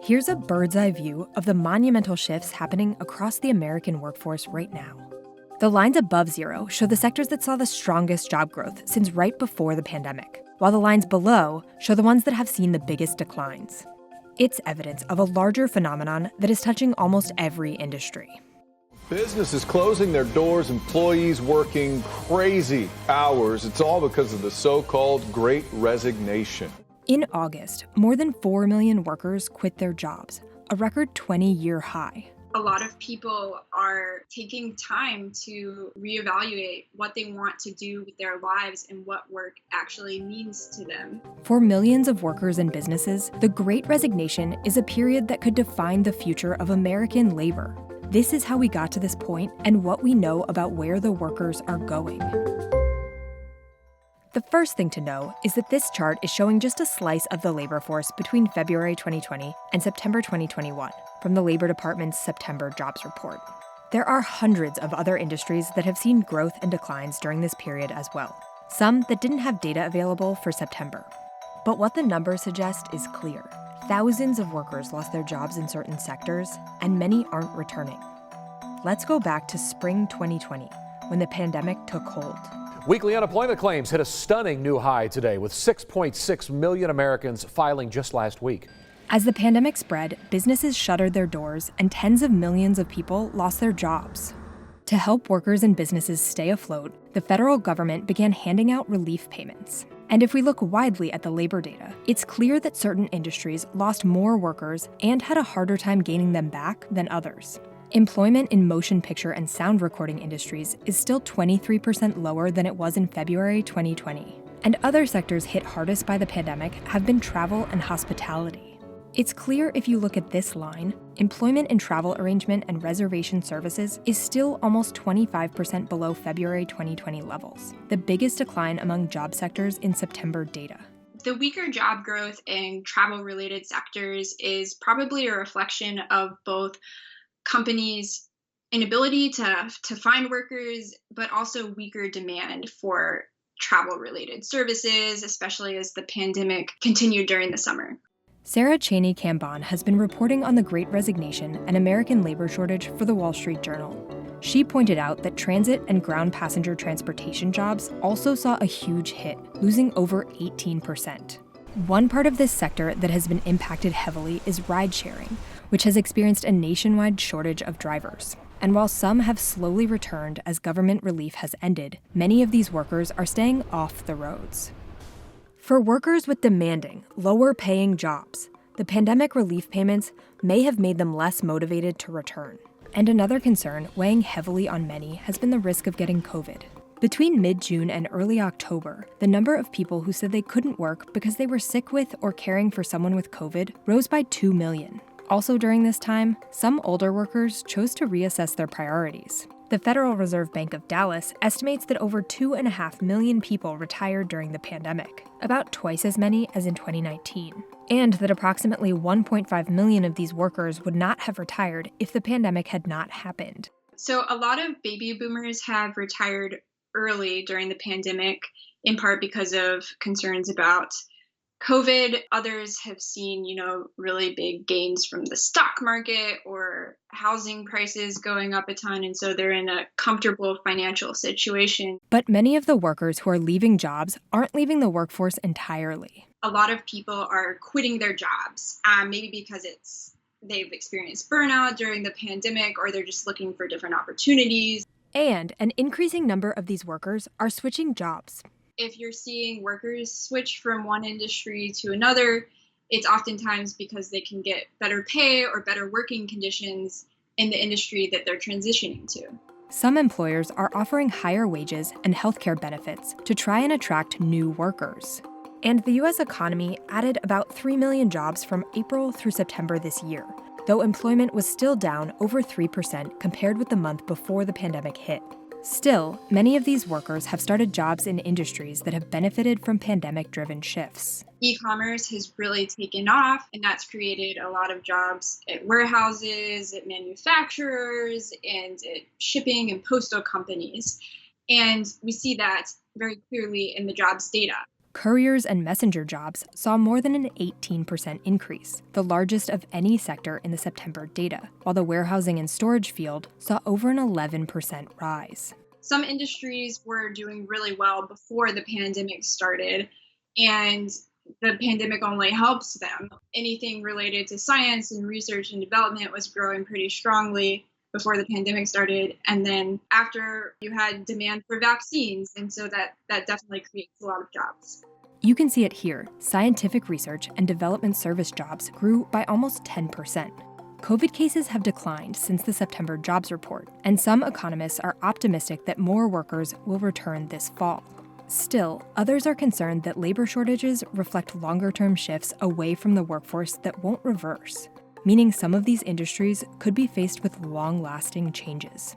Here's a bird's eye view of the monumental shifts happening across the American workforce right now. The lines above zero show the sectors that saw the strongest job growth since right before the pandemic, while the lines below show the ones that have seen the biggest declines. It's evidence of a larger phenomenon that is touching almost every industry. Businesses closing their doors, employees working crazy hours. It's all because of the so-called Great Resignation. In August, more than 4 million workers quit their jobs, a record 20-year high. A lot of people are taking time to reevaluate what they want to do with their lives and what work actually means to them. For millions of workers and businesses, the Great Resignation is a period that could define the future of American labor. This is how we got to this point and what we know about where the workers are going. The first thing to know is that this chart is showing just a slice of the labor force between February 2020 and September 2021 from the Labor Department's September jobs report. There are hundreds of other industries that have seen growth and declines during this period as well, some that didn't have data available for September. But what the numbers suggest is clear. Thousands of workers lost their jobs in certain sectors, and many aren't returning. Let's go back to spring 2020, when the pandemic took hold. Weekly unemployment claims hit a stunning new high today, with 6.6 million Americans filing just last week. As the pandemic spread, businesses shuttered their doors and tens of millions of people lost their jobs. To help workers and businesses stay afloat, the federal government began handing out relief payments. And if we look widely at the labor data, it's clear that certain industries lost more workers and had a harder time gaining them back than others. Employment in motion picture and sound recording industries is still 23% lower than it was in February 2020. And other sectors hit hardest by the pandemic have been travel and hospitality. It's clear if you look at this line, employment in travel arrangement and reservation services is still almost 25% below February 2020 levels, the biggest decline among job sectors in September data. The weaker job growth in travel-related sectors is probably a reflection of both companies' inability to find workers, but also weaker demand for travel-related services, especially as the pandemic continued during the summer. Sarah Cheney Cambon has been reporting on the Great Resignation and American labor shortage for the Wall Street Journal. She pointed out that transit and ground passenger transportation jobs also saw a huge hit, losing over 18%. One part of this sector that has been impacted heavily is ride-sharing, which has experienced a nationwide shortage of drivers. And while some have slowly returned as government relief has ended, many of these workers are staying off the roads. For workers with demanding, lower-paying jobs, the pandemic relief payments may have made them less motivated to return. And another concern weighing heavily on many has been the risk of getting COVID. Between mid-June and early October, the number of people who said they couldn't work because they were sick with or caring for someone with COVID rose by 2 million. Also during this time, some older workers chose to reassess their priorities. The Federal Reserve Bank of Dallas estimates that over 2.5 million people retired during the pandemic, about twice as many as in 2019, and that approximately 1.5 million of these workers would not have retired if the pandemic had not happened. So a lot of baby boomers have retired early during the pandemic, in part because of concerns about COVID. Others have seen, really big gains from the stock market or housing prices going up a ton, and so they're in a comfortable financial situation. But many of the workers who are leaving jobs aren't leaving the workforce entirely. A lot of people are quitting their jobs, maybe because they've experienced burnout during the pandemic, or they're just looking for different opportunities. And an increasing number of these workers are switching jobs. If you're seeing workers switch from one industry to another, it's oftentimes because they can get better pay or better working conditions in the industry that they're transitioning to. Some employers are offering higher wages and healthcare benefits to try and attract new workers. And the U.S. economy added about 3 million jobs from April through September this year, though employment was still down over 3% compared with the month before the pandemic hit. Still, many of these workers have started jobs in industries that have benefited from pandemic-driven shifts. E-commerce has really taken off, and that's created a lot of jobs at warehouses, at manufacturers, and at shipping and postal companies. And we see that very clearly in the jobs data. Couriers and messenger jobs saw more than an 18% increase, the largest of any sector in the September data, while the warehousing and storage field saw over an 11% rise. Some industries were doing really well before the pandemic started, and the pandemic only helps them. Anything related to science and research and development was growing pretty strongly before the pandemic started. And then after, you had demand for vaccines, and so that definitely creates a lot of jobs. You can see it here. Scientific research and development service jobs grew by almost 10%. COVID cases have declined since the September jobs report, and some economists are optimistic that more workers will return this fall. Still, others are concerned that labor shortages reflect longer-term shifts away from the workforce that won't reverse, meaning some of these industries could be faced with long-lasting changes.